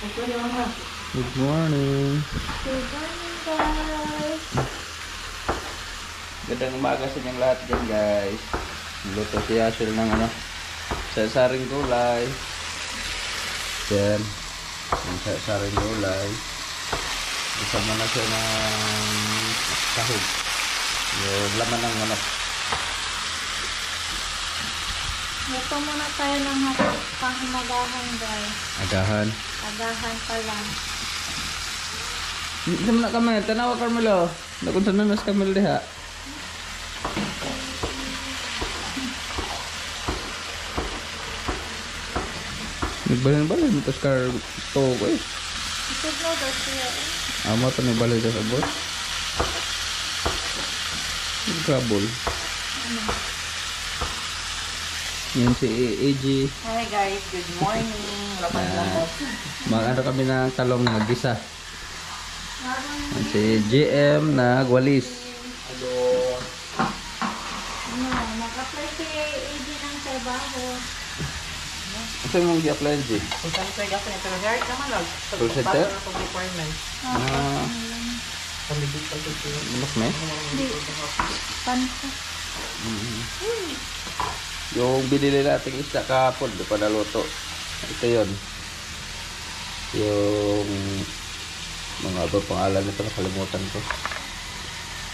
Good morning. Good morning, guys. Gandang umaga sa inyong lahat dyan, guys. Luto si Asher ng saring gulay. Yan. Yung saring gulay. Isama na siya ng sahog. Yung laman ng manok. Ito muna tayo ng panghamagahan, guys. Agahan. Agahan pa lang. Hindi mo na kami. Tanawa, Carmelo. Nakon sa nanas Carmelo diha. Nagbalin-balin mo tas car to ko eh. Ito daw siya eh. Amo to nagbalin sa sabot. Trouble. Yan si AG. Hi guys, good morning. Lapad-lapad. Mag-ano kami ng talong na gisa. Yan si GM na gwalis. Mag-apply si AD ng trabaho. Ito yung mong di-apply, G? Kung saan ko yung pero hard naman lang. Full center? Requirement. Mas may? Hindi. Pansa. Yung binili natin isda kahapon, di pa naluto. Ito yun. Yung mga ba pangalan nito, nakalimutan ko.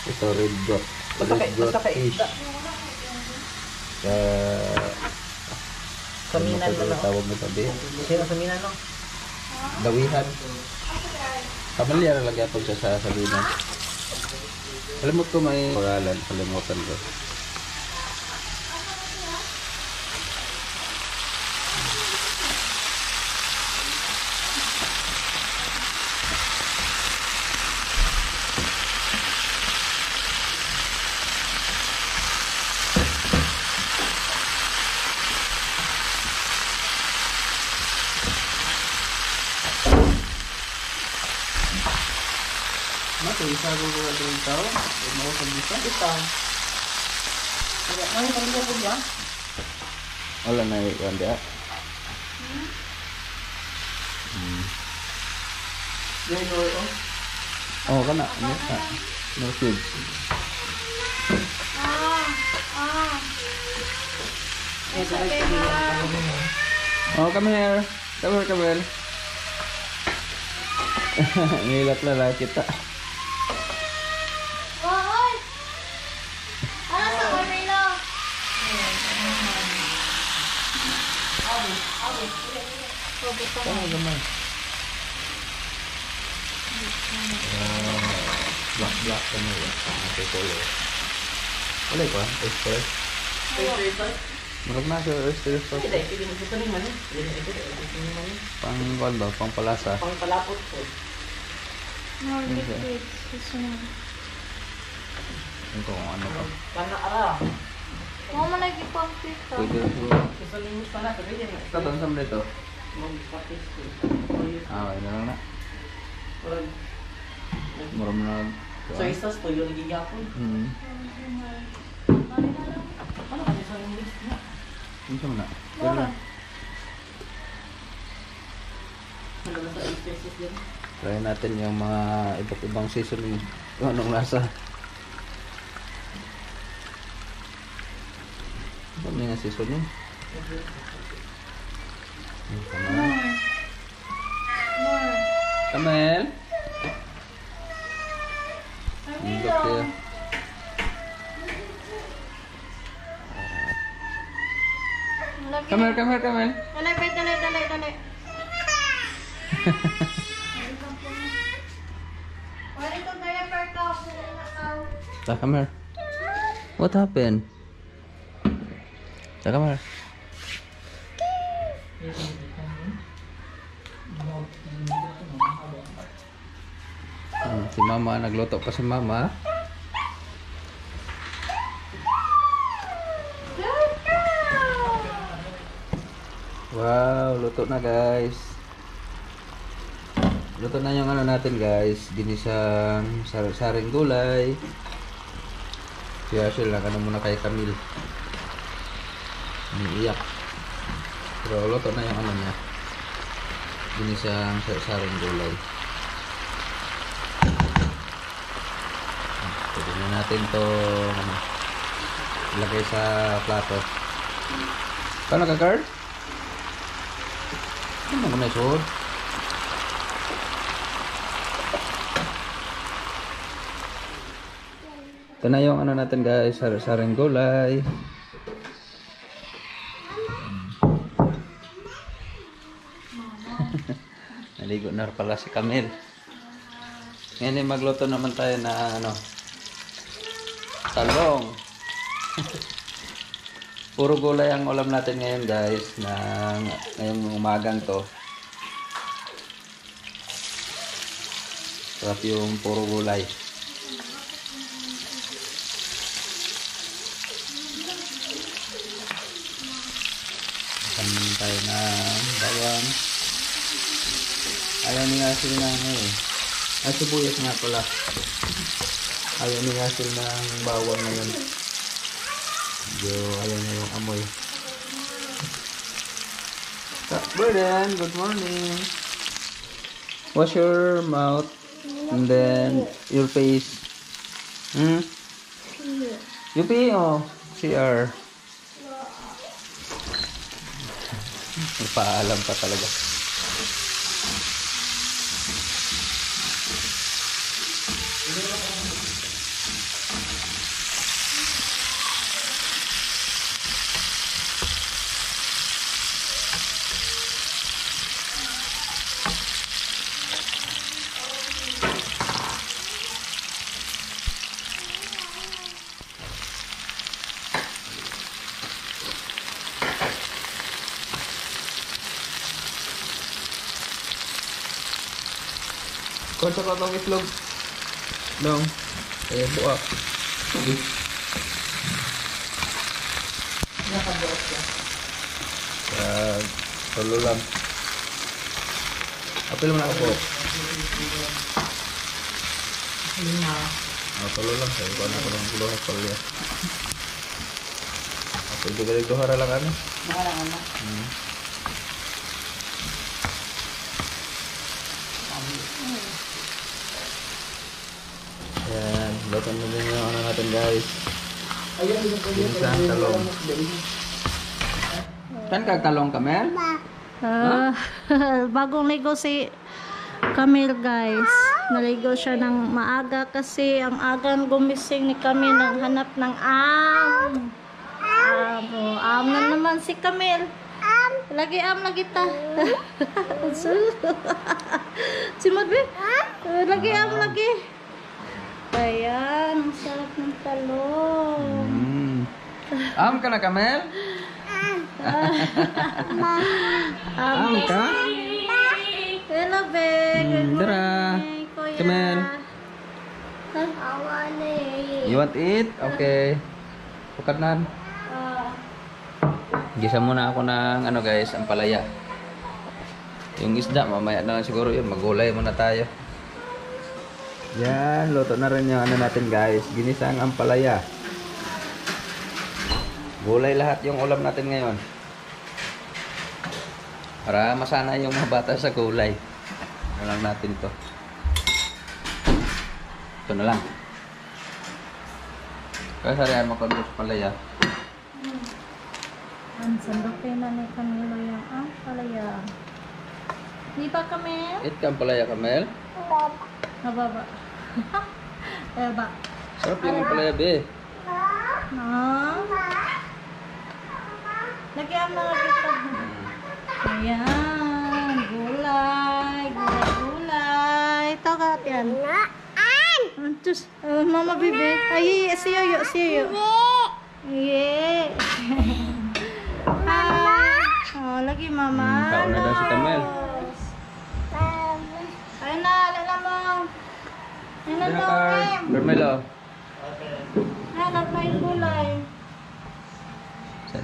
Ito, red dot. Red dot fish. Saminan na lang. Tawag nito, di? Sino saminan no? Dawihan. Pamilyar lang yapon siya sa sabinan. Kalimut ko may pangalan, kalimutan ko. Mati, isago ko na ito tao. Huwag mo ko pag-isa. Ito. Ano yung pag-isa po diyan? Wala na yung kanda. Yung loro. Oo, kana. Ano ka? No food. Sabi Oh, come here. Come here, come here. Nilap na lang kita. Hoy! Ano sa Carmelo? Tama naman. Black ka na yun. Okay, color. Wala pa? Oyster? Marag na siya oyster sauce. Hindi, pwede mo ito naman eh. Pang kwan ba? Pang palasa. Pang palapot po. No, liquid. Susunod. Ito kung ano pa. Kana ara. Huwag mo lagi pang pita. Pwede na siguro. Susunod pa na. Pwede na. Ito, doon saan dito? Mag-patis ko. Ah, okay na lang na. Parang Maram na. soy sauce to yung nagigapon. Ano kasi sa English na? Ano siya muna? Wala. Ano na sa spices din? Try natin yung mga iba't ibang seasoning. Kung anong lasa. Ano nga seasoning? More. Kamel? Look here. Come here, come here, come here. Dali, wait, dali. Wala itong diaper ka. Come here. What happened? Come here. Si mama, nagluto pa si mama. Wow, luto na guys. Luto na yung ano natin guys. Ginisang saring gulay. Kaya siya lang, ano muna kay Camille. Umiiyak. Pero luto na yung ano niya. ginisang saring gulay. Pwede na natin to ilagay sa plato. Kano ka, Card? Ano mo na isod? Ito na yung ano natin guys, saring gulay. Naligo na pala si Camille. Ngayon magluto naman tayo na ano, talong. Puro gulay ang ulam natin ngayon guys, ngayong umagang to. Sarap yung puro gulay. Kanin tayo ng bawang. Ayaw ni nga sila ng ay sibuyas nga pala. Ayaw ni nga sila ng bawang ngayon. Ayaw na yung amoy. Burden, good morning. Wash your mouth and then your face. You pee? Oh, CR. Paalam pa talaga. Kunsa ko itong itlog. Long. Kaya buak. Nakabuot siya. Tulo lang. Apil mo na ako po. Lima. Tulo lang. Kaya ko na ako ng tulo. Tulo. Apil ko galing tuhara lang ano. Nakarangan na. Yan. Lutan na din yung ano natin guys. Ayun, Ginisang talong. Kan kag talong Camille? Bagong ligo si Camille guys. Naligo siya ng maaga kasi ang agang gumising ni Camille nang hanap ng am. Am na naman si Camille. Lagi am lagi ta. Si Madbe? Lagi am lagi. Ayan, ang sarap ng talong. Am ka na Camille? Am ka? Hello, Beg. Good Tara. morning, Kuya. Camille. You want eat? Okay. Pukadnan. Gisa muna ako ng ano guys, ang palaya. Yung isda, mamaya na lang siguro yun. Magulay muna tayo. Yan, luto na rin yung ano natin guys. Ginisang ampalaya. Gulay lahat yung ulam natin ngayon. Para masana yung mga bata sa gulay. Ano lang natin to. Ito na lang. Kaya sarihan mo kung sa palaya. Ang sandakin na ni Camilo yung ampalaya. Di ba, Camille? Eat ka ampalaya, Camille. Nababa. Eba. Sarap yung ampalaya, be. Lagyan mo lagi ito. Ayan. Gulay. Gulay. Ito ka, yan. Antus. Mama, bibi. Ay, si Yoyo. Yeah. Lagi, Mama. Kaon na daw si Camille. Ayun na, lala mo. Ayun na daw, Kim. Carmelo. Hanap na yung gulay.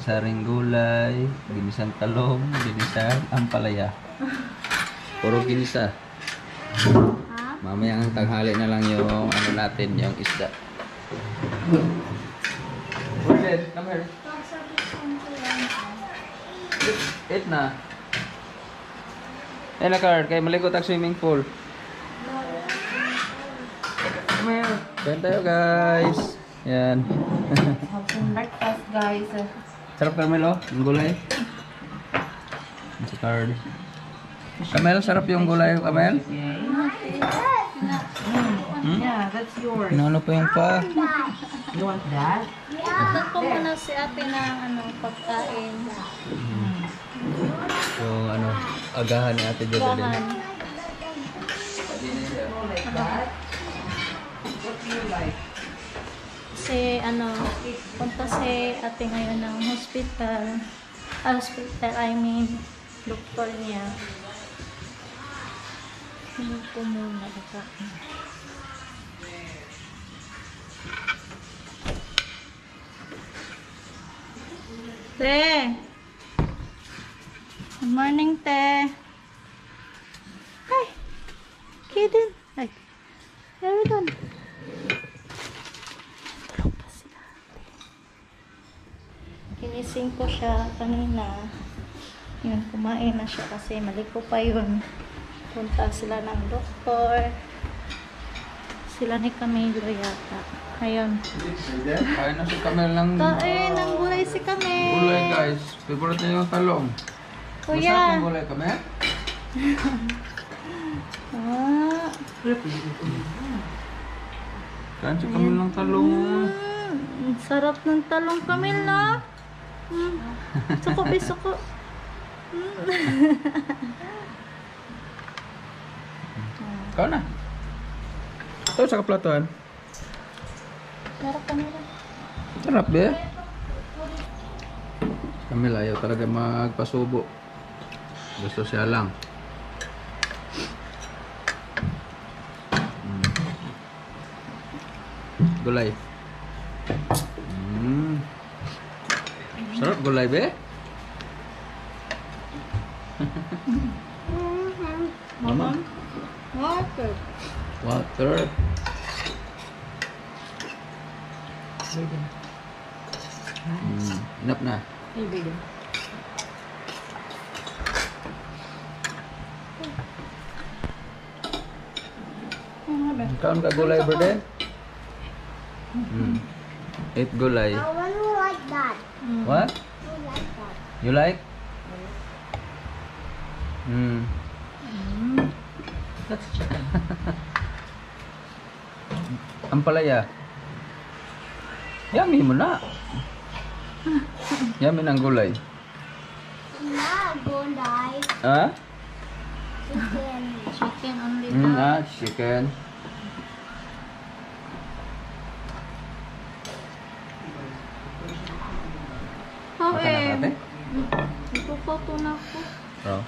Saring gulay, ginisang talong, ginisang ampalaya. Puro ginisa. Ha? Mamaya ang tanghali na lang yung ano natin, yung isda. Burden, come here. Eat na. Eh na card, kay maligo tag swimming pool. Kain tayo guys. Yan. Have some breakfast, guys. Sarap Carmelo, yung gulay. Si card. Kamel, sarap yung gulay, Kamel. Yeah, that's yours. Ano pa yung pa? You want that? Ito ko muna si ate ng pagkain. Yung agahan ni Ate Jocelyn. Gahan. What do you like? Kasi punta si ate ngayon ng hospital. Hospital, I mean, doktor niya. Hindi ko muna ito. Te! Good morning, Te! Hi! Kiden! Ay! There we go! Tulog pa sila. Kinising ko siya kanina. Yun, kumain na siya kasi maliko pa yun. Punta sila ng doktor. Sila ni Camilo yata. Ayun. Kain na si Kamel ng Kain ng gulay si Camille. gulay guys. Favorite niya yung talong. Masarap Kuya. yung gulay, Kamel. Ah. Kain si Kamel ng talong. Sarap ng talong Camille, no? Suko, bisuko. Ikaw na. Ito sa kaplatuan. Sarap Camille. Sarap be. Kamel ayaw talaga magpasubo. Gusto siya lang. Gulay. Sarap gulay be. Mama. Water. Water. Enough na. Maybe. Kaon ka gulay, brother? Eat gulay. I want to like that. What? I like that. You like? That's chicken. Ampalaya. Yummy mo na. Yummy ng gulay. Not gulay. Ha? Chicken. Chicken only daw. Chicken. Oh, Makan na ate? Ito pa po na ako. Oh.